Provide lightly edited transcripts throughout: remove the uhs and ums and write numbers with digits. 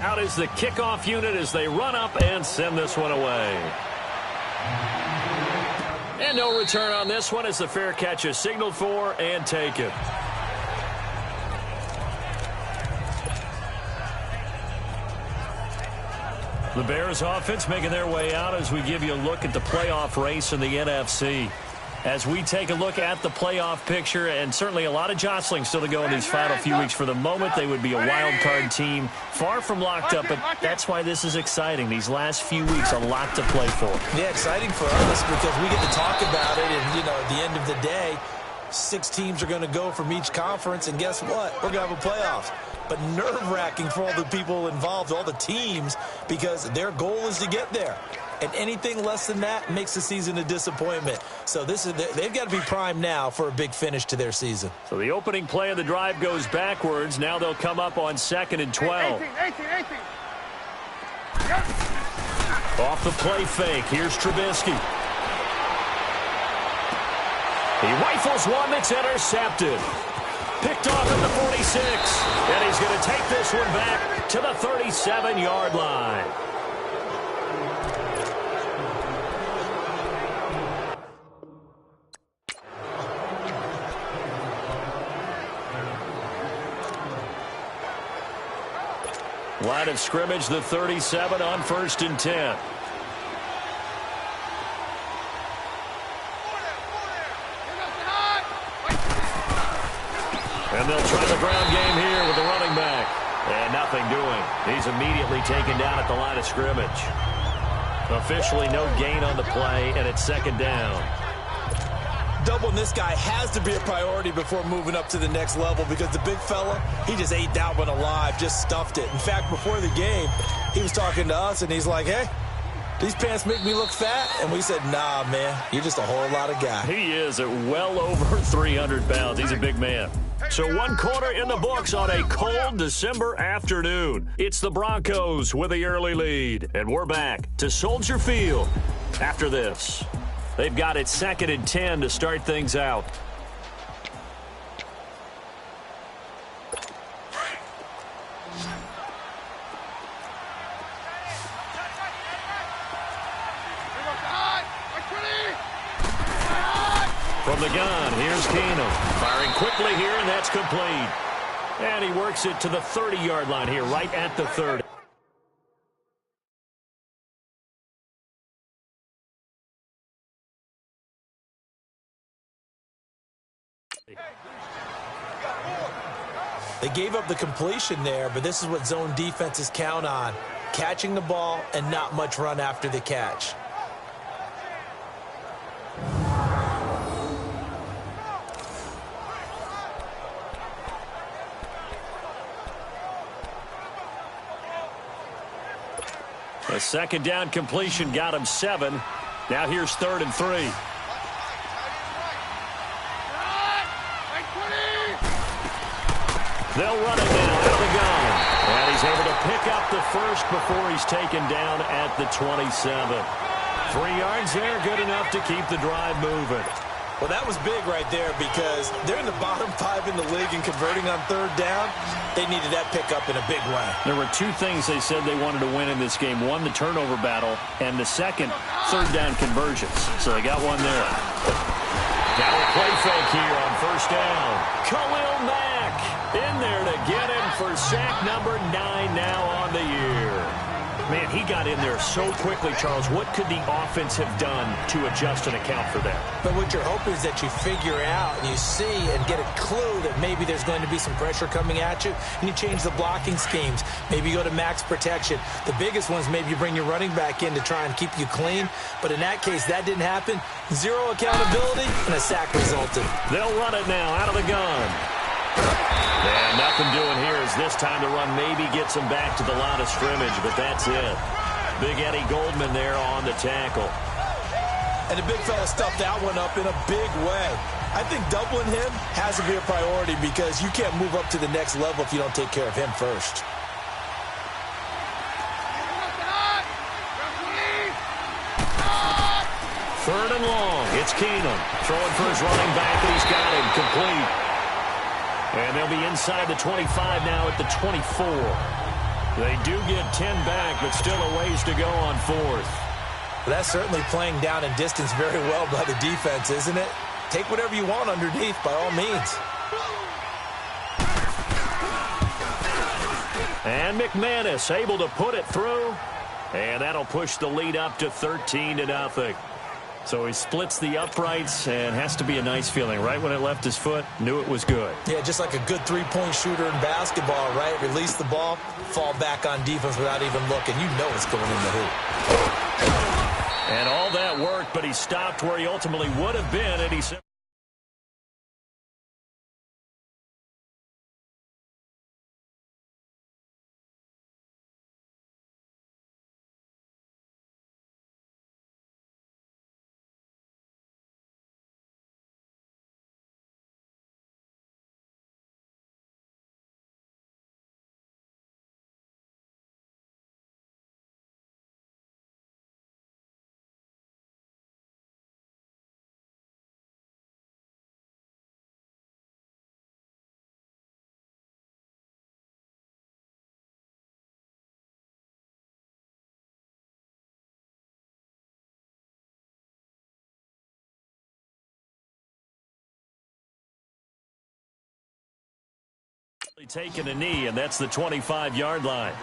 Out is the kickoff unit as they run up and send this one away. And no return on this one as the fair catch is signaled for and taken. The Bears offense making their way out as we give you a look at the playoff race in the NFC. As we take a look at the playoff picture, and certainly a lot of jostling still to go in these final few weeks. For the moment, they would be a wild card team, far from locked up, but that's why this is exciting. These last few weeks, a lot to play for. Yeah, exciting for us because we get to talk about it, and, you know, at the end of the day, 6 teams are going to go from each conference, and guess what? We're going to have a playoff. But nerve-wracking for all the people involved, all the teams, because their goal is to get there. And anything less than that makes the season a disappointment. So they've got to be primed now for a big finish to their season. So the opening play of the drive goes backwards. Now they'll come up on 2nd and 12. 18. Yep. Off the play fake. Here's Trubisky. He rifles one that's intercepted. Picked off at the 46. And he's going to take this one back to the 37-yard line. Line of scrimmage, the 37 on 1st and 10. And they'll try the ground game here with the running back. And nothing doing. He's immediately taken down at the line of scrimmage. Officially no gain on the play, and it's 2nd down. Doubling this guy has to be a priority before moving up to the next level because the big fella, he just ate that one alive, just stuffed it. In fact, before the game, he was talking to us, and he's like, hey, these pants make me look fat? And we said, nah, man, you're just a whole lot of guy. He is at well over 300 pounds. He's a big man. So 1 quarter in the books on a cold December afternoon. It's the Broncos with the early lead. And we're back to Soldier Field after this. They've got it 2nd and 10 to start things out. From the gun, here's Keenum. Firing quickly here, and that's complete. And he works it to the 30-yard line here, right at the 30. They gave up the completion there, but this is what zone defenses count on. Catching the ball and not much run after the catch. A 2nd down completion got him 7. Now here's 3rd and 3. They'll run it now out of the gun. And he's able to pick up the first before he's taken down at the 27. 3 yards there, good enough to keep the drive moving. Well, that was big right there because they're in the bottom 5 in the league and converting on 3rd down. They needed that pickup in a big way. There were 2 things they said they wanted to win in this game. One, the turnover battle, and the second, 3rd down conversions. So they got one there. Now a play fake here on 1st down. Khalil Mack in there to get him for sack number 9 now on the year. Man, he got in there so quickly, Charles. What could the offense have done to adjust and account for that? But what you're hoping is that you figure out and you see and get a clue that maybe there's going to be some pressure coming at you, and you change the blocking schemes. Maybe you go to max protection. The biggest one is maybe you bring your running back in to try and keep you clean. But in that case, that didn't happen. 0 accountability, and a sack resulted. They'll run it now out of the gun. And nothing doing here as this time the run maybe gets him back to the line of scrimmage, but that's it. Big Eddie Goldman there on the tackle. And the big fella stuffed that one up in a big way. I think doubling him has to be a priority because you can't move up to the next level if you don't take care of him first. Third and long. It's Keenum throwing for his running back, and he's got him complete. And they'll be inside the 25 now at the 24. They do get 10 back, but still a ways to go on fourth. Well, that's certainly playing down and distance very well by the defense, isn't it? Take whatever you want underneath, by all means. And McManus able to put it through. And that'll push the lead up to 13-0. So he splits the uprights, and has to be a nice feeling. Right when it left his foot, knew it was good. Yeah, just like a good three-point shooter in basketball, right? Release the ball, fall back on defense without even looking. You know it's going in the hoop. And all that worked, but he stopped where he ultimately would have been, and he said... taking a knee, and that's the 25-yard line.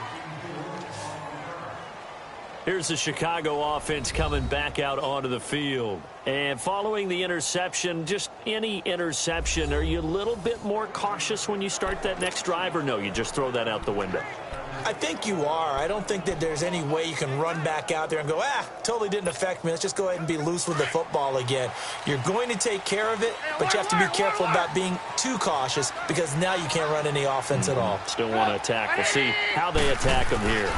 Here's the Chicago offense coming back out onto the field. And following the interception, just any interception, are you a little bit more cautious when you start that next drive, or no, you just throw that out the window? I think you are. I don't think that there's any way you can run back out there and go, totally didn't affect me. Let's just go ahead and be loose with the football again. You're going to take care of it, but you have to be careful about being too cautious, because now you can't run any offense at all. Still want to attack. We'll see how they attack him here.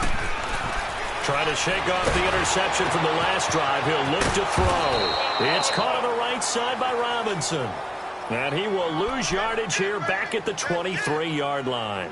Trying to shake off the interception from the last drive. He'll look to throw. It's caught on the right side by Robinson. And he will lose yardage here back at the 23-yard line.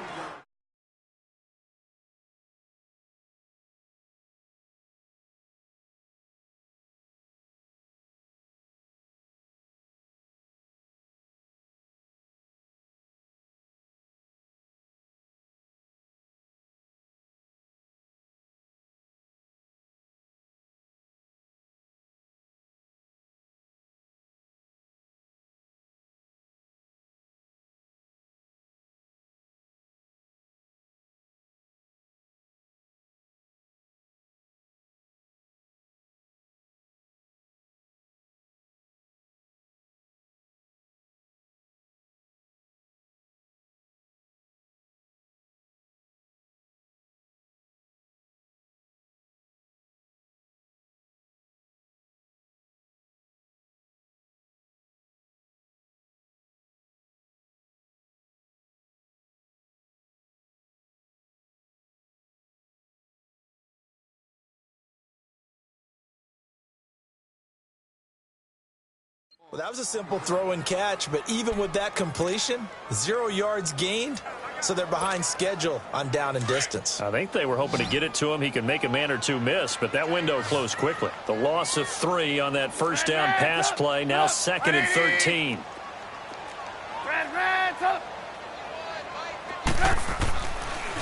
Well, that was a simple throw and catch, but even with that completion, 0 yards gained, so they're behind schedule on down and distance. I think they were hoping to get it to him. He could make a man or two miss, but that window closed quickly. The loss of 3 on that first down pass play, now 2nd and 13.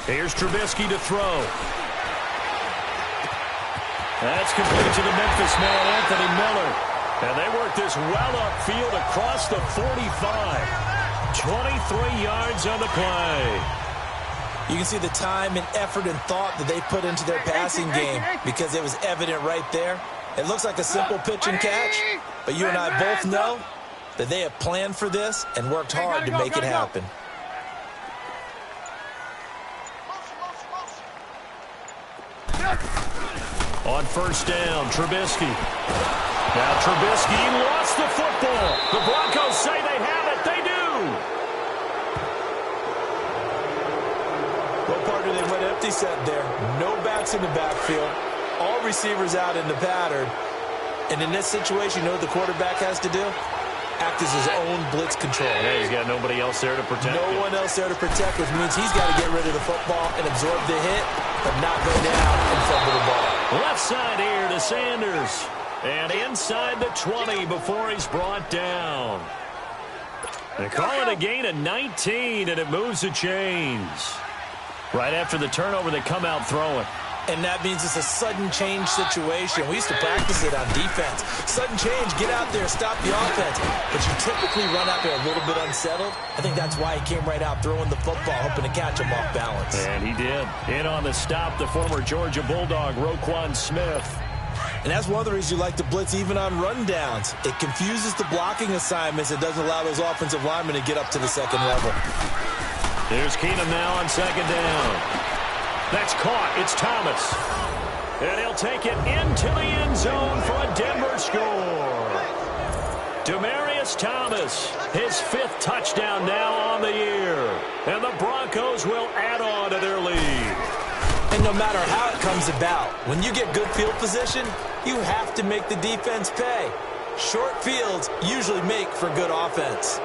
Here's Trubisky to throw. That's complete to the Memphis man, Anthony Miller. And they work this well upfield across the 45. 23 yards on the play. You can see the time and effort and thought that they put into their passing game, because it was evident right there. It looks like a simple pitch and catch, but you and I both know that they have planned for this and worked hard to make it happen. On first down, Trubisky. Now Trubisky lost the football. The Broncos say they have it. They do. What part do they went empty set there? No backs in the backfield. All receivers out in the pattern. And in this situation, you know what the quarterback has to do? Act as his own blitz control. Yeah, he's got nobody else there to protect. No one else there to protect, which means he's got to get rid of the football and absorb the hit, but not go down and fumble the ball. Left side here to Sanders. And inside the 20 before he's brought down. They call it a gain of 19, and it moves the chains. Right after the turnover, they come out throwing. And that means it's a sudden change situation. We used to practice it on defense. Sudden change, get out there, stop the offense. But you typically run out there a little bit unsettled. I think that's why he came right out throwing the football, hoping to catch him off balance. And he did. In on the stop, the former Georgia Bulldog, Roquan Smith. And that's one of the reasons you like to blitz even on rundowns. It confuses the blocking assignments. It doesn't allow those offensive linemen to get up to the second level. Here's Keenum now on second down. That's caught. It's Thomas. And he'll take it into the end zone for a Denver score. Demaryius Thomas, his 5th touchdown now on the year. And the Broncos will add on to their lead. And no matter how it comes about, when you get good field position, you have to make the defense pay. Short fields usually make for good offense.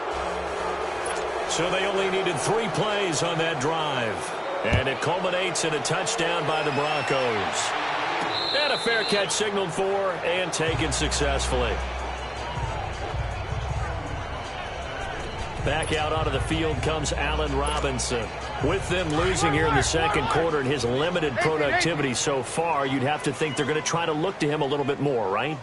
So they only needed 3 plays on that drive. And it culminates in a touchdown by the Broncos. And a fair catch signaled for and taken successfully. Back out onto the field comes Allen Robinson. With them losing here in the second quarter and his limited productivity so far, you'd have to think they're going to try to look to him a little bit more, right?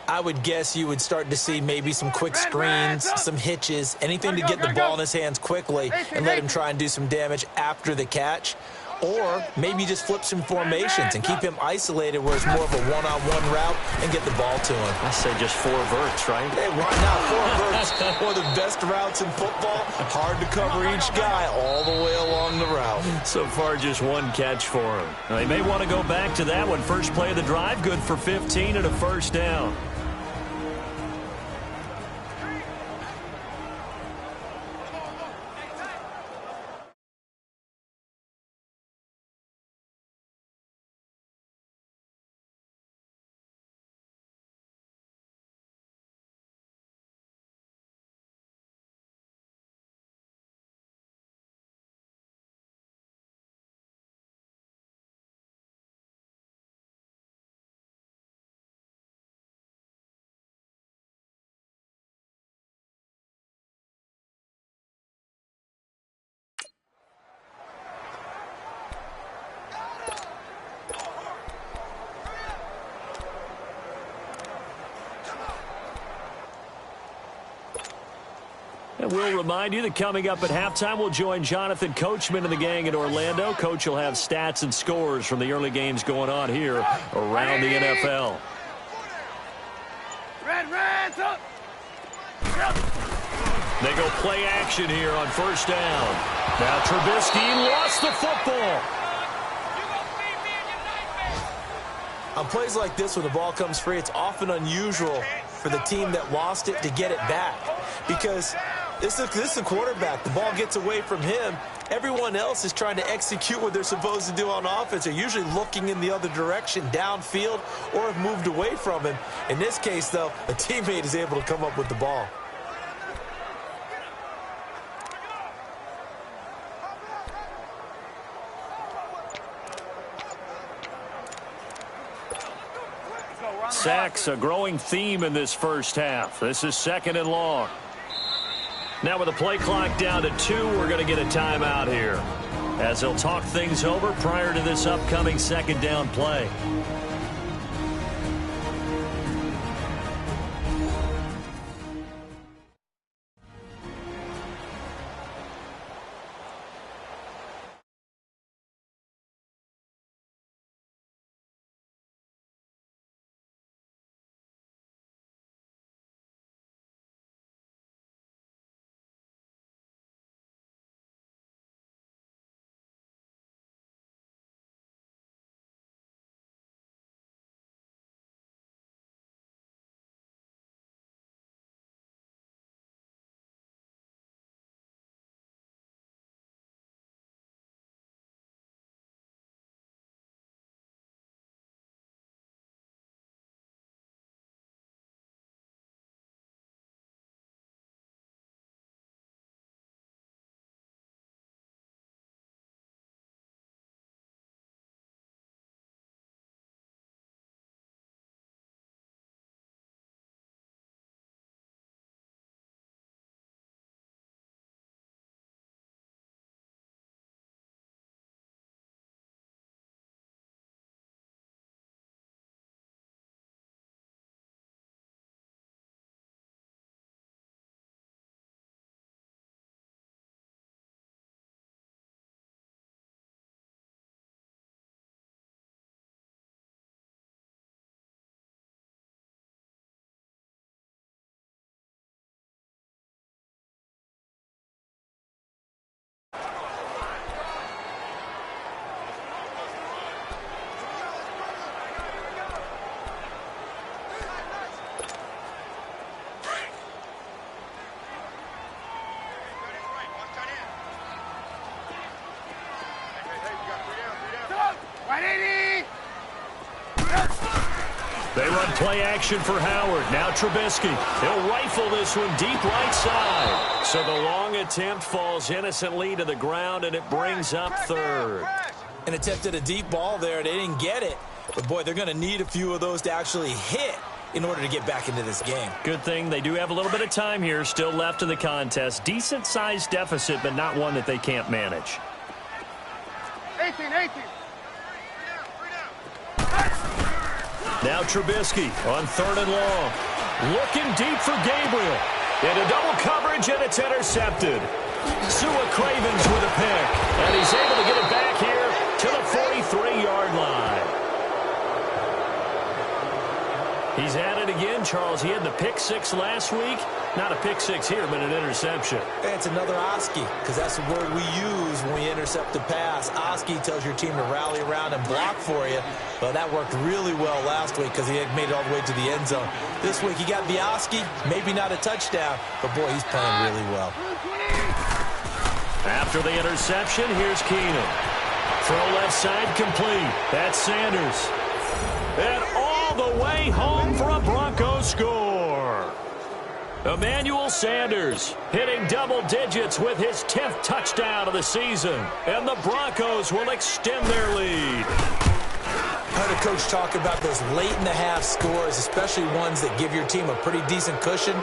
I would guess you would start to see maybe some quick screens, some hitches, anything to get the ball in his hands quickly and let him try and do some damage after the catch. Or maybe just flip some formations and keep him isolated where it's more of a one-on-one route and get the ball to him. I say just 4 verts, right? Hey, why not 4 verts? One of the best routes in football. Hard to cover each guy all the way along the route. So far, just 1 catch for him. Now, they may want to go back to that one. First play of the drive, good for 15 and a first down. And we'll remind you that coming up at halftime, we'll join Jonathan Coachman and the gang in Orlando. Coach will have stats and scores from the early games going on here around the NFL. Reds up. They go play action here on first down. Now Trubisky lost the football. On plays like this, when the ball comes free, it's often unusual for the team that lost it to get it back. Because this is a quarterback. The ball gets away from him. Everyone else is trying to execute what they're supposed to do on offense. They're usually looking in the other direction, downfield, or have moved away from him. In this case, though, a teammate is able to come up with the ball. Sacks, a growing theme in this first half. This is 2nd and long. Now with the play clock down to 2, we're going to get a timeout here as they'll talk things over prior to this upcoming 2nd down play. They run play action for Howard. Now Trubisky. He'll rifle this one deep right side. So the long attempt falls innocently to the ground, and it brings up third. An attempt at a deep ball there. They didn't get it. But, boy, they're going to need a few of those to actually hit in order to get back into this game. Good thing they do have a little bit of time here still left in the contest. Decent-sized deficit, but not one that they can't manage. 18. Now Trubisky on 3rd and long. Looking deep for Gabriel. Into double coverage, and it's intercepted. Sua Cravens with a pick. And he's able to get it back here to the 43-yard line. He's at it again, Charles. He had the pick 6 last week. Not a pick 6 here, but an interception. It's another Oski, because that's the word we use when we intercept the pass. Oski tells your team to rally around and block for you. But that worked really well last week because he had made it all the way to the end zone. This week he got the Oski, maybe not a touchdown, but boy, he's playing really well. After the interception, here's Keenum. Throw left side complete. That's Sanders. And all the way home for a Broncos score. Emmanuel Sanders hitting double digits with his 10th touchdown of the season. And the Broncos will extend their lead. I heard a coach talk about those late-in-the-half scores, especially ones that give your team a pretty decent cushion.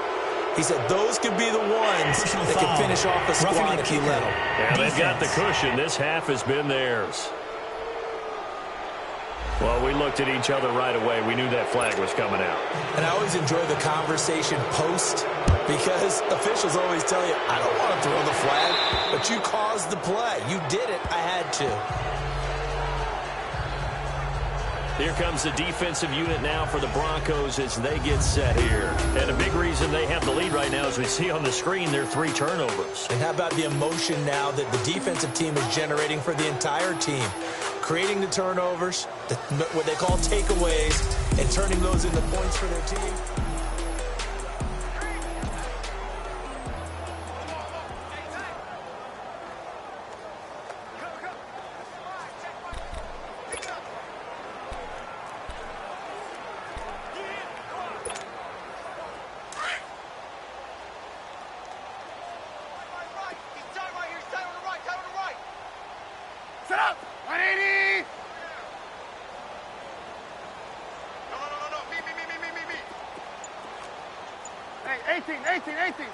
He said those could be the ones that can finish off a squad if you let them. Yeah, they've got the cushion. This half has been theirs. Well, we looked at each other right away. We knew that flag was coming out. And I always enjoy the conversation post because officials always tell you, I don't want to throw the flag, but you caused the play. You did it. I had to. Here comes the defensive unit now for the Broncos as they get set here. And a big reason they have the lead right now, as we see on the screen, their 3 turnovers. And how about the emotion now that the defensive team is generating for the entire team? Creating the turnovers, what they call takeaways, and turning those into points for their team. Set up! 180! No. Me. Hey, 18.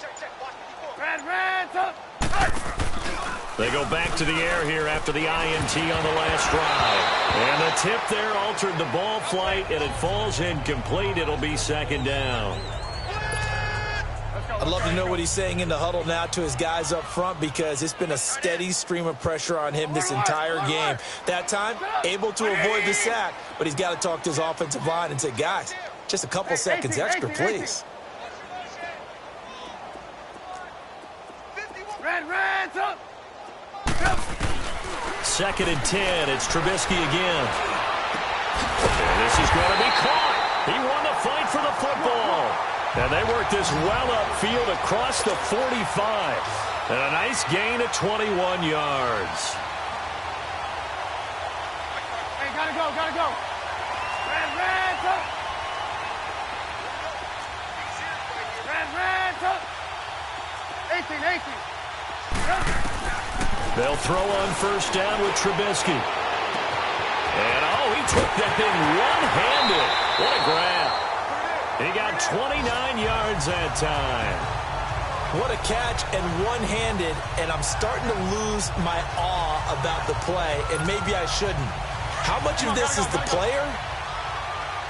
Check. Watch me. Red, up! They go back to the air here after the INT on the last drive. And the tip there altered the ball flight, and it falls incomplete. It'll be 2nd down. I'd love to know what he's saying in the huddle now to his guys up front because it's been a steady stream of pressure on him this entire game. That time, able to avoid the sack, but he's got to talk to his offensive line and say, guys, just a couple seconds extra, please. Red, up! 2nd and 10. It's Trubisky again. And this is going to be caught. He won the fight for the football. And they work this well upfield across the 45. And a nice gain of 21 yards. Hey, gotta go. Red, up! Red, up! 18. They'll throw on 1st down with Trubisky. And, he took that in one-handed. What a grab. He got 29 yards that time. What a catch and one-handed, and I'm starting to lose my awe about the play, and maybe I shouldn't. How much of this is the player?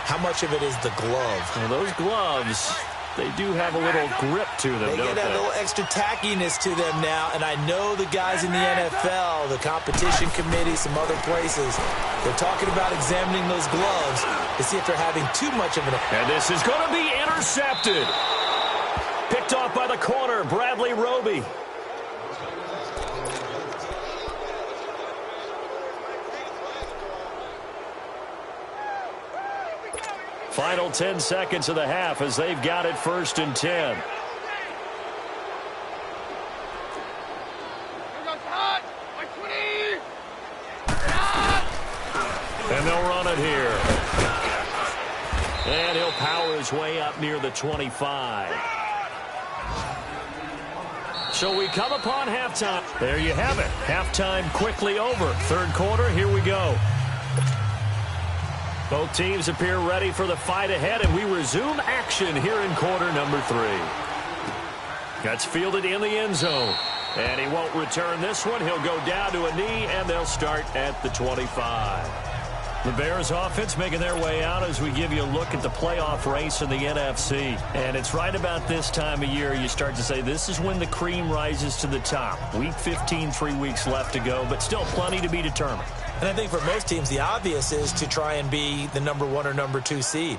How much of it is the glove? Well, those gloves, they do have a little grip to them, They don't get a little extra tackiness to them now, and I know the guys in the NFL, the competition committee, some other places, they're talking about examining those gloves to see if they're having too much of an effect. And this is going to be intercepted. Picked off by the corner, Bradley Roby. Final 10 seconds of the half as they've got it 1st and 10. And they'll run it here. And he'll power his way up near the 25. So we come upon halftime. There you have it. Halftime quickly over. Third quarter, here we go. Both teams appear ready for the fight ahead, and we resume action here in quarter number 3. That's fielded in the end zone. And he won't return this one. He'll go down to a knee, and they'll start at the 25. The Bears offense making their way out as we give you a look at the playoff race in the NFC. And it's right about this time of year you start to say this is when the cream rises to the top. Week 15, 3 weeks left to go, but still plenty to be determined. And I think for most teams, the obvious is to try and be the number 1 or number 2 seed.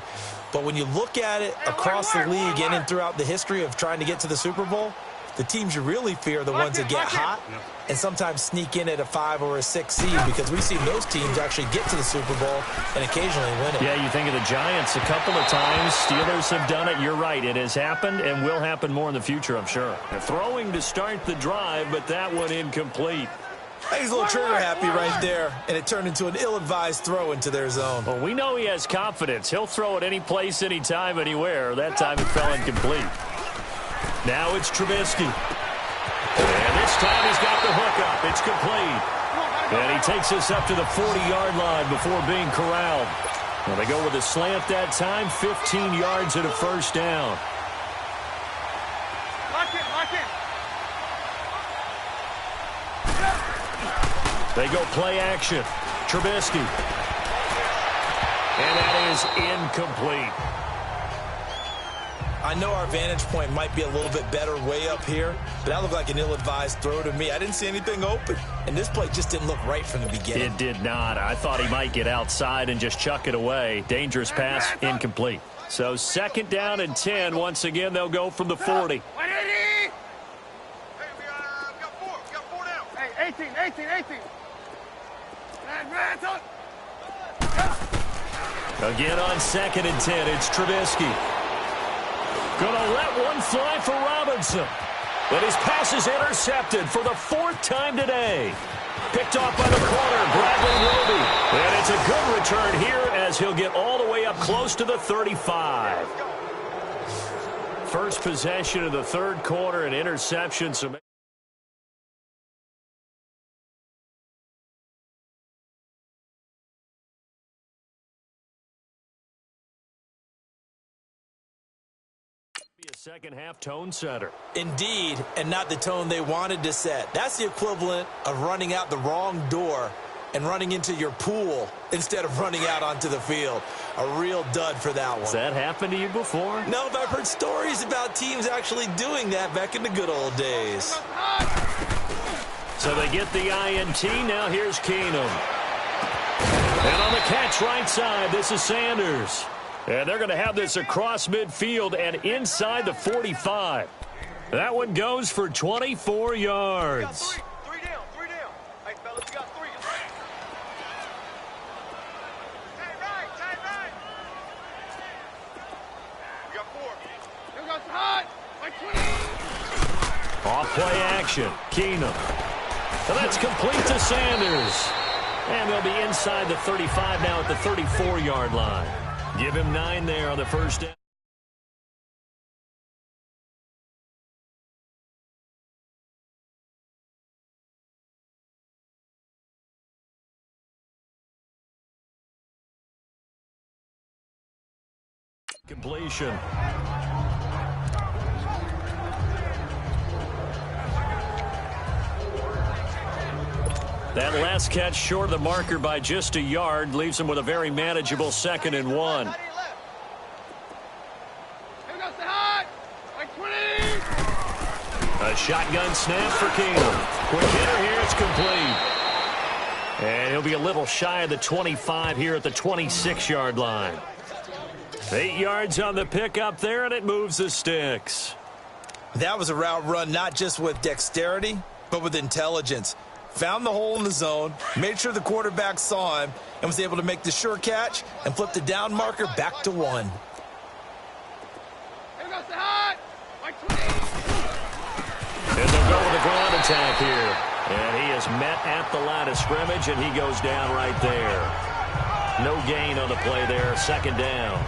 But when you look at it across the league and throughout the history of trying to get to the Super Bowl, the teams you really fear are the ones that get hot and sometimes sneak in at a 5 or a 6 seed, because we've seen those teams actually get to the Super Bowl and occasionally win it. Yeah, you think of the Giants a couple of times. Steelers have done it. You're right. It has happened and will happen more in the future, I'm sure. Throwing to start the drive, but that one incomplete. He's a little trigger happy right there, and it turned into an ill-advised throw into their zone. Well, we know he has confidence. He'll throw it any place, anytime, anywhere. That time it fell incomplete. Now it's Trubisky. And this time he's got the hook up. It's complete. And he takes us up to the 40-yard line before being corralled. Well, they go with a slant that time, 15 yards and a first down. Lock in. They go play action. Trubisky. And that is incomplete. I know our vantage point might be a little bit better way up here, but that looked like an ill-advised throw to me. I didn't see anything open, and this play just didn't look right from the beginning. It did not. I thought he might get outside and just chuck it away. Dangerous pass, incomplete. So 2nd down and 10. Once again, they'll go from the 40. 180. Hey, we got 4 down. Hey, 18. Red, Again on 2nd and 10, it's Trubisky. Gonna let one fly for Robinson. But his pass is intercepted for the 4th time today. Picked off by the corner, Bradley Roby. And it's a good return here as he'll get all the way up close to the 35. First possession of the 3rd quarter, an interception. A second-half tone setter. Indeed, and not the tone they wanted to set. That's the equivalent of running out the wrong door and running into your pool instead of running out onto the field. A real dud for that one. Has that happened to you before? No, but I've heard stories about teams actually doing that back in the good old days. So they get the INT. Now here's Keenum. And on the catch right side, this is Sanders. And they're going to have this across midfield and inside the 45. That one goes for 24 yards. Three down. Hey, fellas, you got 3. Tight right. We got 4. Here goes hot. Like 20. Off play action. Keenum. And that's complete to Sanders. And they'll be inside the 35 now at the 34-yard line. Give him 9 there on the first down. Completion. That last catch short of the marker by just a yard leaves him with a very manageable 2nd and 1. Here goes the hot. Like 20. A shotgun snap for Keenum. Quick hitter here, it's complete. And he'll be a little shy of the 25 here at the 26-yard line. 8 yards on the pickup there, and it moves the sticks. That was a route run not just with dexterity, but with intelligence. Found the hole in the zone, made sure the quarterback saw him, and was able to make the sure catch and flip the down marker back to 1. Here goes the hot. Like 20. And they'll go with a ground attack here. And he is met at the line of scrimmage, and he goes down right there. No gain on the play there, second down.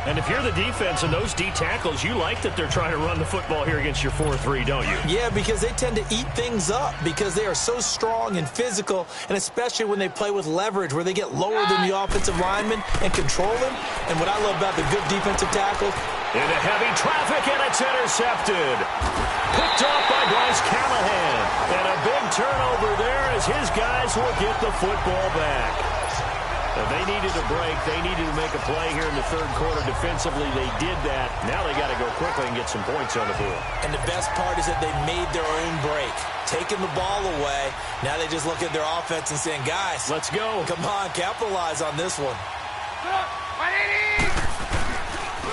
And if you're the defense and those D tackles, you like that they're trying to run the football here against your 4-3, don't you? Yeah, because they tend to eat things up because they are so strong and physical, and especially when they play with leverage where they get lower than the offensive linemen and control them. And what I love about the good defensive tackles, into heavy traffic, and it's intercepted. Picked off by Bryce Callahan. And a big turnover there as his guys will get the football back. They needed a break. They needed to make a play here in the third quarter defensively. They did that. Now they got to go quickly and get some points on the board. And the best part is that they made their own break. Taking the ball away. Now they just look at their offense and saying, guys, let's go. Come on, capitalize on this one.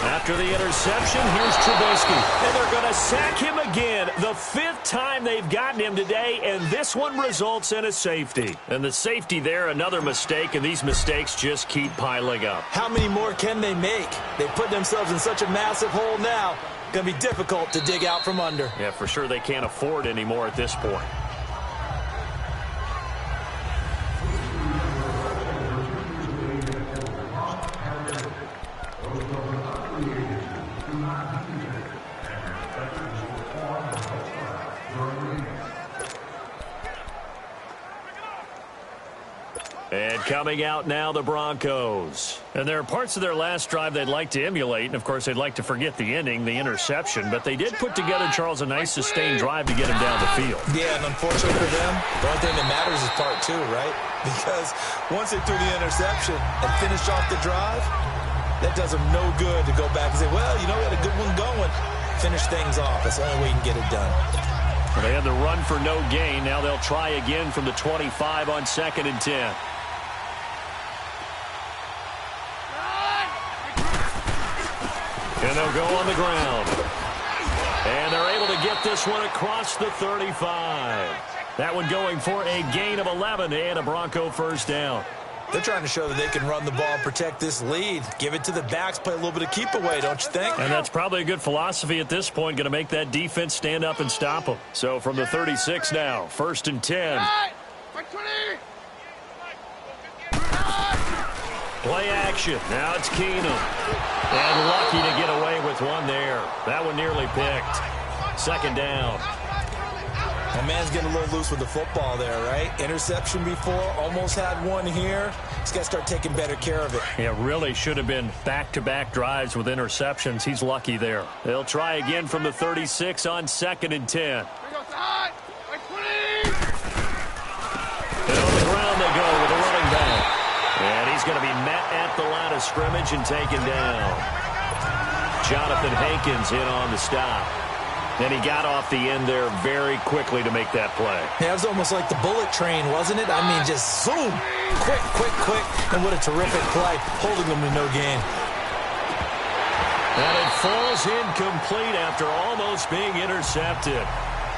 After the interception, here's Trubisky. And they're going to sack him again. The 5th time they've gotten him today, and this one results in a safety. And the safety there, another mistake, and these mistakes just keep piling up. How many more can they make? They put themselves in such a massive hole now. Going to be difficult to dig out from under. Yeah, for sure they can't afford anymore at this point. And coming out now, the Broncos. And there are parts of their last drive they'd like to emulate, and of course they'd like to forget the ending, the interception, but they did put together, Charles, a nice sustained drive to get him down the field. Yeah, and unfortunately for them, the only thing that matters is part 2, right? Because once they threw the interception and finished off the drive, that does them no good to go back and say, well, you know, we had a good one going. Finish things off. That's the only way you can get it done. Well, they had the run for no gain. Now they'll try again from the 25 on 2nd and 10. And they'll go on the ground. And they're able to get this one across the 35. That one going for a gain of 11 and a Bronco first down. They're trying to show that they can run the ball and protect this lead. Give it to the backs, play a little bit of keep away, don't you think? And that's probably a good philosophy at this point, going to make that defense stand up and stop them. So from the 36 now, 1st and 10. Play action. Now it's Keenum. And lucky to get away with one there. That one nearly picked. 2nd down. My man's getting a little loose with the football there, right? Interception before, almost had one here. He's got to start taking better care of it. Yeah, really should have been back-to-back drives with interceptions. He's lucky there. They'll try again from the 36 on 2nd and 10. And on the ground they go with a running back. And he's going to be met at the line of scrimmage and taken down. Jonathan Hankins in on the stop. And he got off the end there very quickly to make that play. Yeah, it was almost like the bullet train, wasn't it? I mean, just zoom. Quick, quick, quick. And what a terrific play, holding them to no gain. And it falls incomplete after almost being intercepted.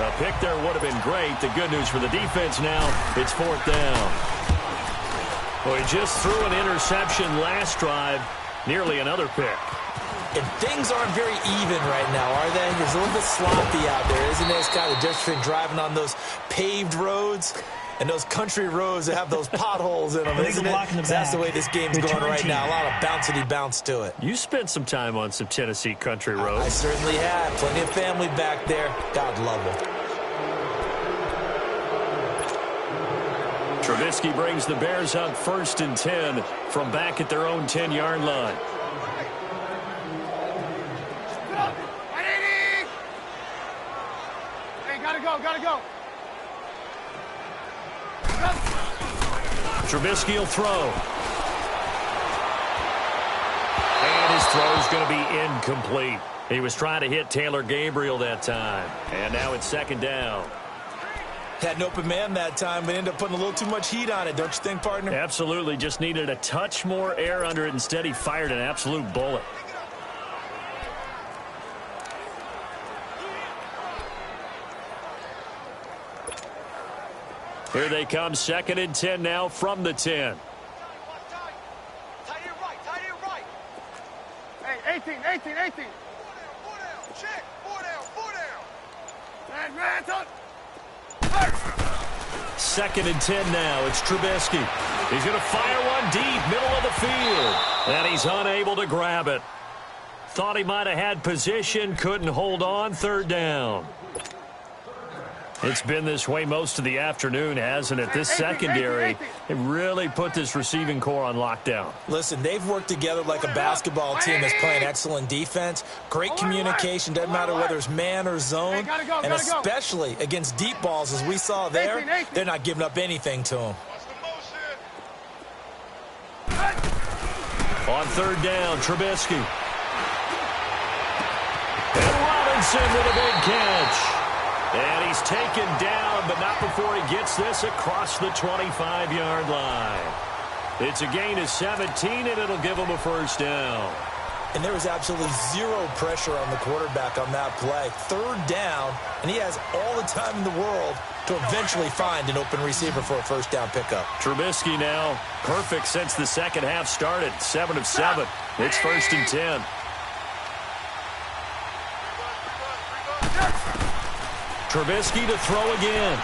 A pick there would have been great. The good news for the defense now, it's 4th down. Well, he just threw an interception last drive, nearly another pick. And things aren't very even right now, are they? It's a little bit sloppy out there, isn't it? It's kind of difference between driving on those paved roads and those country roads that have those potholes in them, isn't it? That's the way this game's going right now. A lot of bouncy bounce to it. You spent some time on some Tennessee country roads. I certainly have. Plenty of family back there. God love them. Trubisky brings the Bears up 1st and 10 from back at their own 10-yard line. Gotta go. Trubisky will throw. And his throw's going to be incomplete. He was trying to hit Taylor Gabriel that time. And now it's 2nd down. Had an open man that time, but ended up putting a little too much heat on it, don't you think, partner? Absolutely. Just needed a touch more air under it. Instead, he fired an absolute bullet. Here they come, 2nd and 10 now from the 10. Hey, 18. Check. 4 down. 2nd and 10 now. It's Trubisky. He's going to fire one deep, middle of the field. And he's unable to grab it. Thought he might have had position, couldn't hold on, 3rd down. It's been this way most of the afternoon, hasn't it? This secondary, it really put this receiving core on lockdown. Listen, they've worked together like a basketball team that's playing excellent defense. Great communication, doesn't matter whether it's man or zone. And especially against deep balls, as we saw there, they're not giving up anything to them. On 3rd down, Trubisky. And Robinson with a big catch. And he's taken down, but not before he gets this across the 25-yard line. It's a gain of 17, and it'll give him a 1st down. And there was absolutely zero pressure on the quarterback on that play. 3rd down, and he has all the time in the world to eventually find an open receiver for a 1st down pickup. Trubisky now, perfect since the second half started. 7 of 7. It's 1st and 10. Trubisky to throw again.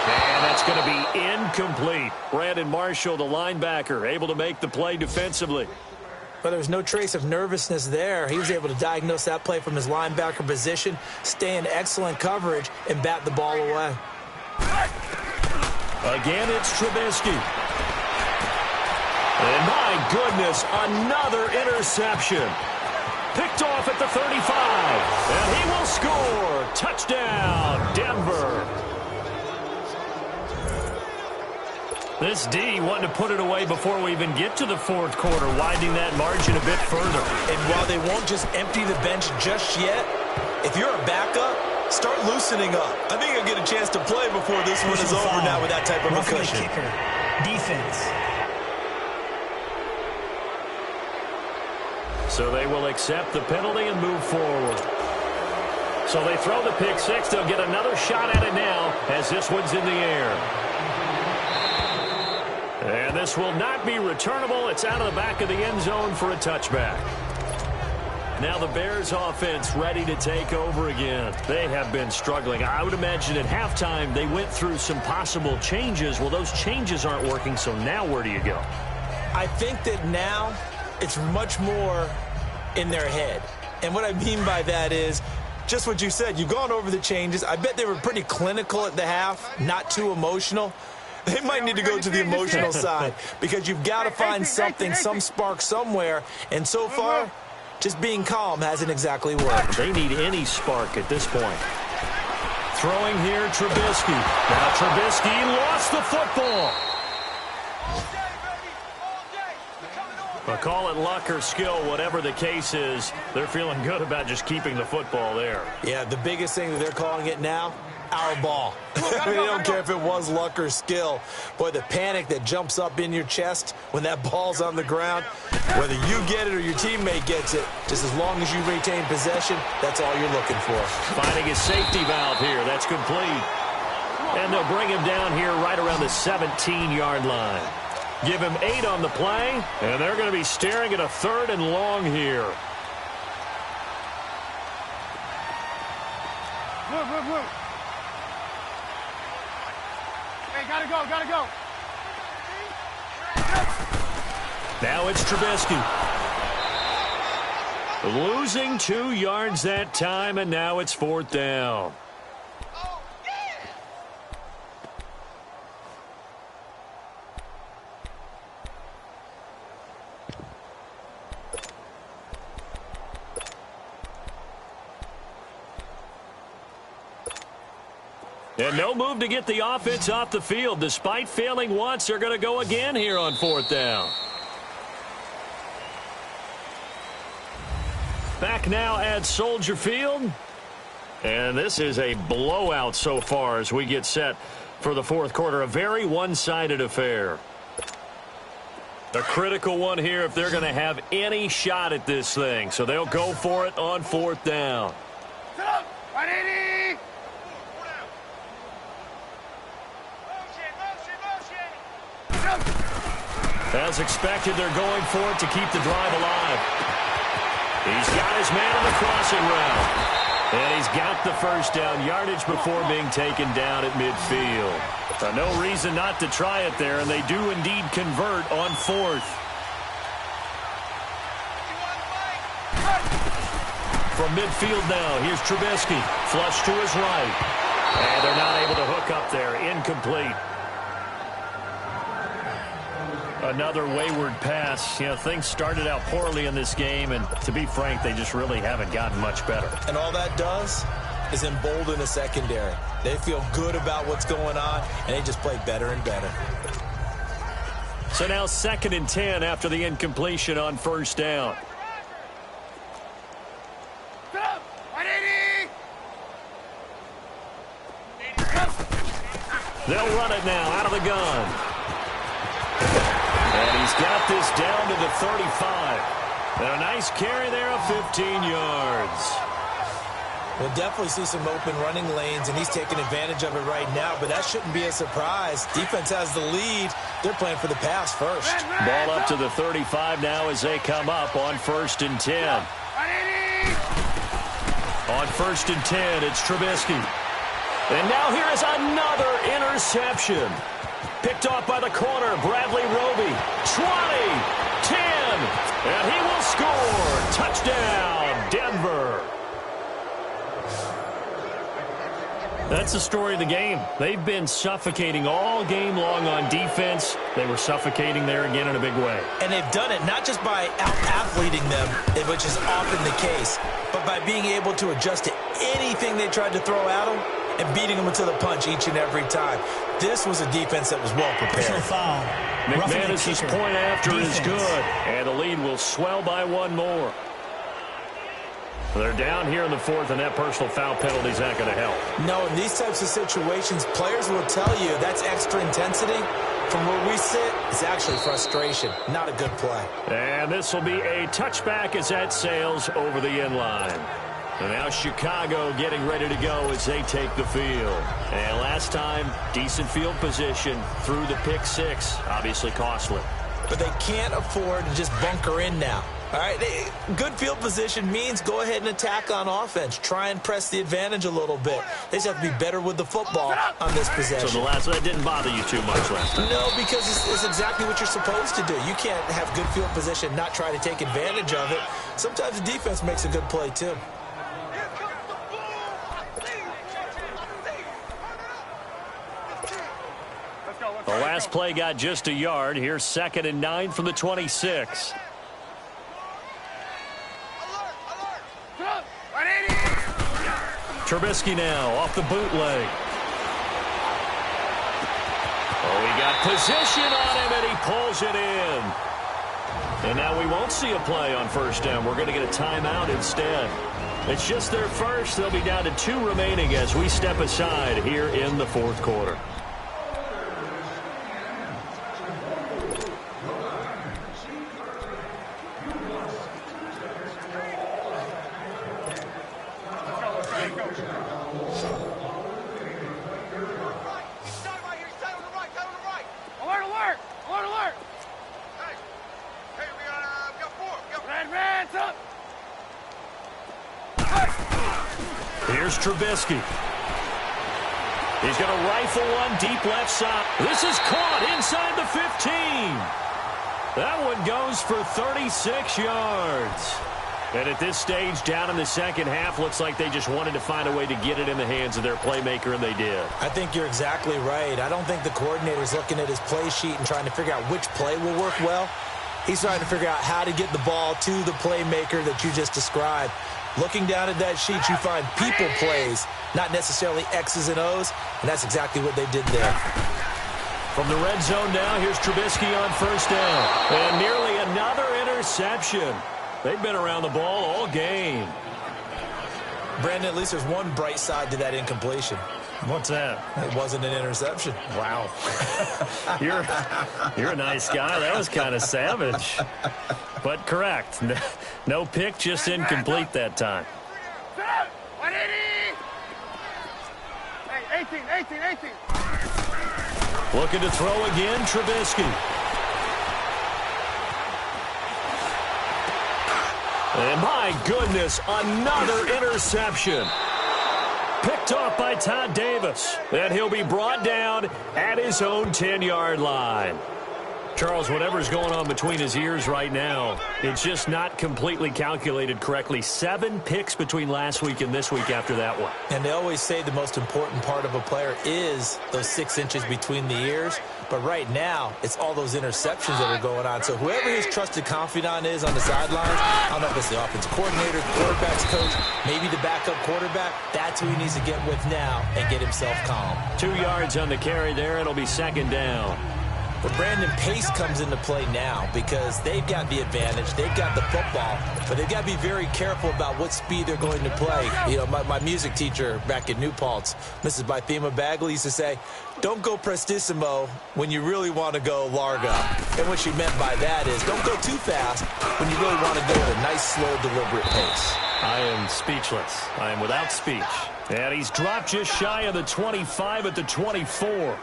And that's going to be incomplete. Brandon Marshall, the linebacker, able to make the play defensively. But there was no trace of nervousness there. He was able to diagnose that play from his linebacker position, stay in excellent coverage, and bat the ball away. Again, it's Trubisky. And my goodness, another interception. Picked off at the 35, and he will score. Touchdown, Denver. This D wanting to put it away before we even get to the 4th quarter, widening that margin a bit further. And while they won't just empty the bench just yet, if you're a backup, start loosening up. I think you'll get a chance to play before this one is over now with that type of a cushion. Kicker, defense. So they will accept the penalty and move forward. So they throw the pick 6. They'll get another shot at it now as this one's in the air. And this will not be returnable. It's out of the back of the end zone for a touchback. Now the Bears offense ready to take over again. They have been struggling. I would imagine at halftime they went through some possible changes. Well, those changes aren't working, so now where do you go? I think that now it's much more in their head. And what I mean by that is just what you said. You've gone over the changes. I bet they were pretty clinical at the half, not too emotional. They might need to go to the emotional side because you've got to find something, some spark somewhere. And so far, just being calm hasn't exactly worked. They need any spark at this point. Throwing here, Trubisky. Now Trubisky lost the football. But call it luck or skill, whatever the case is, they're feeling good about just keeping the football there. Yeah, the biggest thing that they're calling it now, our ball. They don't care if it was luck or skill. Boy, the panic that jumps up in your chest when that ball's on the ground, whether you get it or your teammate gets it, just as long as you retain possession, that's all you're looking for. Finding his safety valve here. That's complete. And they'll bring him down here right around the 17-yard line. Give him 8 on the play, and they're going to be staring at a 3rd and long here. Move. Hey, gotta go. Now it's Trubisky. Losing 2 yards that time, and now it's 4th down. And no move to get the offense off the field. Despite failing once, they're going to go again here on 4th down. Back now at Soldier Field. And this is a blowout so far as we get set for the 4th quarter. A very one-sided affair. A critical one here if they're going to have any shot at this thing. So they'll go for it on 4th down. Sit up. Ready? As expected, they're going for it to keep the drive alive. He's got his man on the crossing route. And he's got the first down yardage before being taken down at midfield. So no reason not to try it there, and they do indeed convert on 4th. From midfield now, here's Trubisky. Flush to his right. And they're not able to hook up there. Incomplete. Another wayward pass. You know, things started out poorly in this game, and to be frank, they just really haven't gotten much better. And all that does is embolden the secondary. They feel good about what's going on, and they just play better and better. So now 2nd and 10 after the incompletion on 1st down. They'll run it now out of the gun. And he's got this down to the 35. And a nice carry there of 15 yards. We'll definitely see some open running lanes, and he's taking advantage of it right now, but that shouldn't be a surprise. Defense has the lead. They're playing for the pass first. Ball up to the 35 now as they come up on 1st and 10. On 1st and 10, it's Trubisky. And now here is another interception. Picked off by the corner, Bradley Roby. 20, 10, and he will score. Touchdown, Denver. That's the story of the game. They've been suffocating all game long on defense. They were suffocating there again in a big way. And they've done it not just by out-athleting them, which is often the case, but by being able to adjust to anything they tried to throw at them and beating them into the punch each and every time. This was a defense that was well prepared. McManus's point after is good, and the lead will swell by one more. They're down here in the 4th, and that personal foul penalty is not going to help. No, in these types of situations, players will tell you that's extra intensity. From where we sit, it's actually frustration. Not a good play. And this will be a touchback as that sails over the end line. And now Chicago getting ready to go as they take the field. And last time, decent field position through the pick 6. Obviously costly. But they can't afford to just bunker in now. All right, good field position means go ahead and attack on offense. Try and press the advantage a little bit. They just have to be better with the football on this possession. So that didn't bother you too much last time? No, because it's exactly what you're supposed to do. You can't have good field position, not try to take advantage of it. Sometimes the defense makes a good play, too. The last play got just a yard. Here's 2nd and 9 from the 26. Trubisky now off the bootleg. Oh, he got position on him, and he pulls it in. And now we won't see a play on 1st down. We're going to get a timeout instead. It's just their first. They'll be down to 2 remaining as we step aside here in the 4th quarter. Here's Trubisky. He's going to rifle one deep left side. This is caught inside the 15. That one goes for 36 yards. And at this stage, down in the second half, looks like they just wanted to find a way to get it in the hands of their playmaker, and they did. I think you're exactly right. I don't think the coordinator's looking at his play sheet and trying to figure out which play will work well. He's trying to figure out how to get the ball to the playmaker that you just described. Looking down at that sheet, you find people plays, not necessarily X's and O's, and that's exactly what they did there. From the red zone now, here's Trubisky on 1st down. And nearly another interception. They've been around the ball all game. Brandon, at least there's one bright side to that incompletion. What's that? It wasn't an interception. Wow. You're a nice guy. That was kind of savage. But correct. No pick, just incomplete that time. Hey, 18. Looking to throw again, Trubisky. And my goodness, another interception. Picked off by Todd Davis. And he'll be brought down at his own 10-yard line. Charles, whatever's going on between his ears right now, it's just not completely calculated correctly. 7 picks between last week and this week after that one. And they always say the most important part of a player is those 6 inches between the ears. But right now, it's all those interceptions that are going on. So whoever his trusted confidant is on the sidelines, I don't know if it's the offensive coordinator, the quarterback's coach, maybe the backup quarterback, that's who he needs to get with now and get himself calm. 2 yards on the carry there. It'll be 2nd down. But Brandon, pace comes into play now because they've got the advantage. They've got the football, but they've got to be very careful about what speed they're going to play. You know, my music teacher back in New Paltz, Mrs. Bythema Bagley, used to say, don't go prestissimo when you really want to go largo. And what she meant by that is don't go too fast when you really want to go at a nice, slow, deliberate pace. I am speechless. I am without speech. And he's dropped just shy of the 25 at the 24.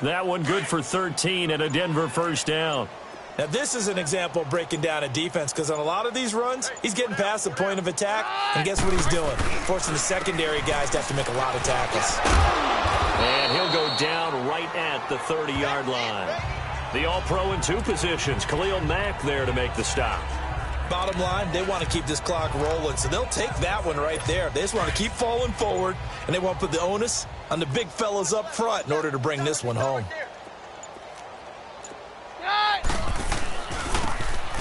That one good for 13 and a Denver 1st down. Now, this is an example of breaking down a defense because on a lot of these runs, he's getting past the point of attack, and guess what he's doing? Forcing the secondary guys to have to make a lot of tackles. And he'll go down right at the 30-yard line. The All-Pro in 2 positions. Khalil Mack there to make the stop. Bottom line, they want to keep this clock rolling, so they'll take that one right there. They just want to keep falling forward, and they want to put the onus on the big fellas up front in order to bring this one home.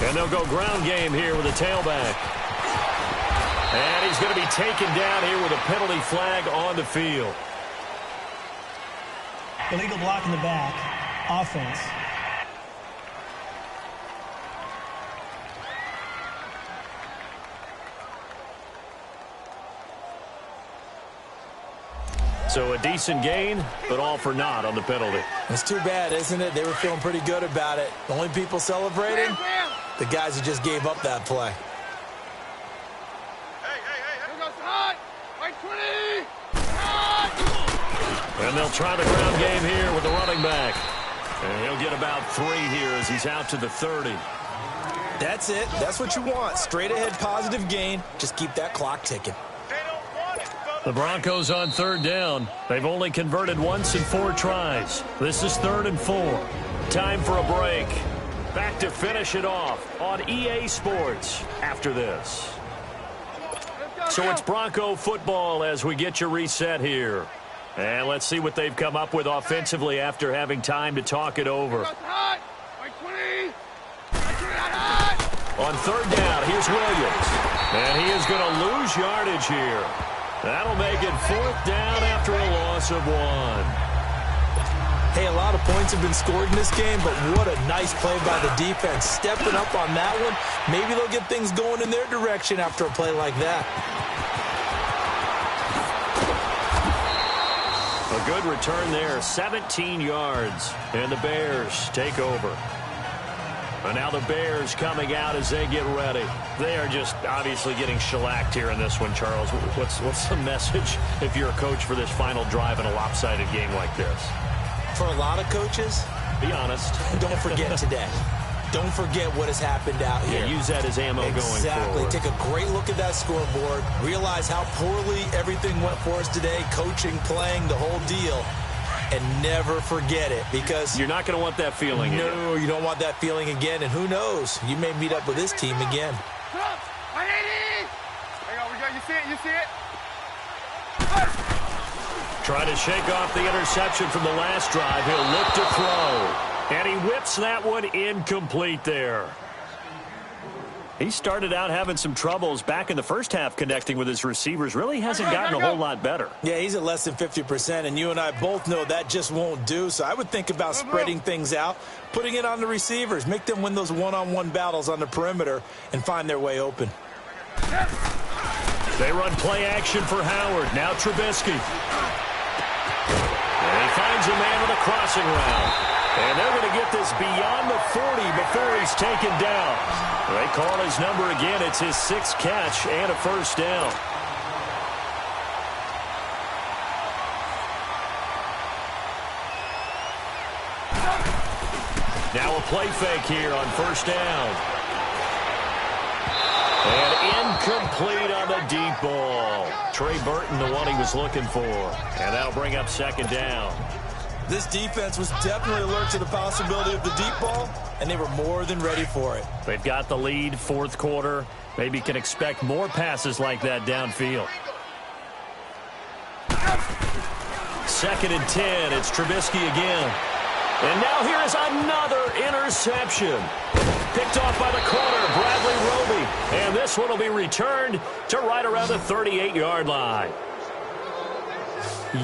And they'll go ground game here with a tailback. And he's going to be taken down here with a penalty flag on the field. Illegal block in the back. Offense. So a decent gain, but all for naught on the penalty. It's too bad, isn't it? They were feeling pretty good about it. The only people celebrating, the guys who just gave up that play. And they'll try the ground game here with the running back. And he'll get about 3 here as he's out to the 30. That's it. That's what you want. Straight ahead positive gain. Just keep that clock ticking. The Broncos on 3rd down. They've only converted once in 4 tries. This is 3rd and 4. Time for a break. Back to finish it off on EA Sports after this. So it's Bronco football as we get you reset here. And let's see what they've come up with offensively after having time to talk it over. On 3rd down, here's Williams. And he is going to lose yardage here. That'll make it 4th down after a loss of 1. Hey, a lot of points have been scored in this game, but what a nice play by the defense. Stepping up on that one, maybe they'll get things going in their direction after a play like that. A good return there, 17 yards, and the Bears take over. And now the Bears coming out as they get ready. They are just obviously getting shellacked here in this one, Charles. What's the message if you're a coach for this final drive in a lopsided game like this? For a lot of coaches, be honest. Don't forget today. Don't forget what has happened out here. Yeah, use that as ammo going forward. Exactly. Take a great look at that scoreboard. Realize how poorly everything went for us today. Coaching, playing, the whole deal. And never forget it, because you're not going to want that feeling again. No, you don't want that feeling again. And who knows? You may meet up with this team again. You see it? You see it? Trying to shake off the interception from the last drive. He'll look to throw. And he whips that one incomplete there. He started out having some troubles back in the first half connecting with his receivers. Really hasn't gotten a whole lot better. Yeah, he's at less than 50%, and you and I both know that just won't do. So I would think about spreading things out, putting it on the receivers, make them win those one-on-one battles on the perimeter, and find their way open. They run play action for Howard. Now Trubisky. And he finds a man with a crossing route. And they're going to get this beyond the 40 before he's taken down. They call his number again. It's his 6th catch and a 1st down. Now a play fake here on 1st down. And incomplete on the deep ball. Trey Burton, the one he was looking for. And that'll bring up second down. This defense was definitely alert to the possibility of the deep ball, and they were more than ready for it. They've got the lead, fourth quarter. Maybe can expect more passes like that downfield. 2nd and 10. It's Trubisky again. And now here is another interception. Picked off by the corner, Bradley Roby. And this one will be returned to right around the 38-yard line.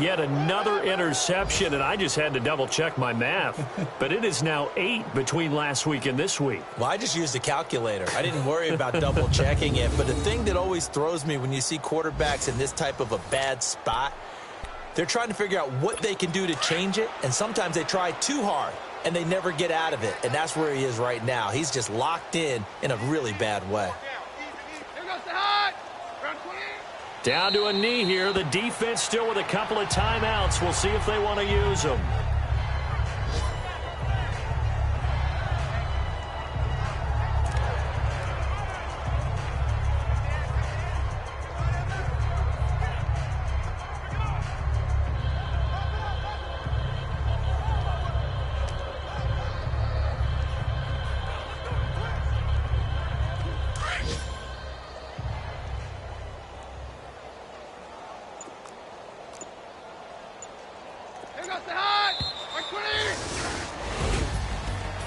Yet another interception, and I just had to double-check my math. But it is now 8 between last week and this week. Well, I just used a calculator. I didn't worry about double-checking it. But the thing that always throws me when you see quarterbacks in this type of a bad spot, they're trying to figure out what they can do to change it, and sometimes they try too hard, and they never get out of it. And that's where he is right now. He's just locked in a really bad way. Down to a knee here. The defense still with a couple of timeouts. We'll see if they want to use them.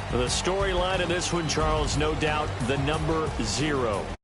The storyline of this one, Charles, no doubt the number 0.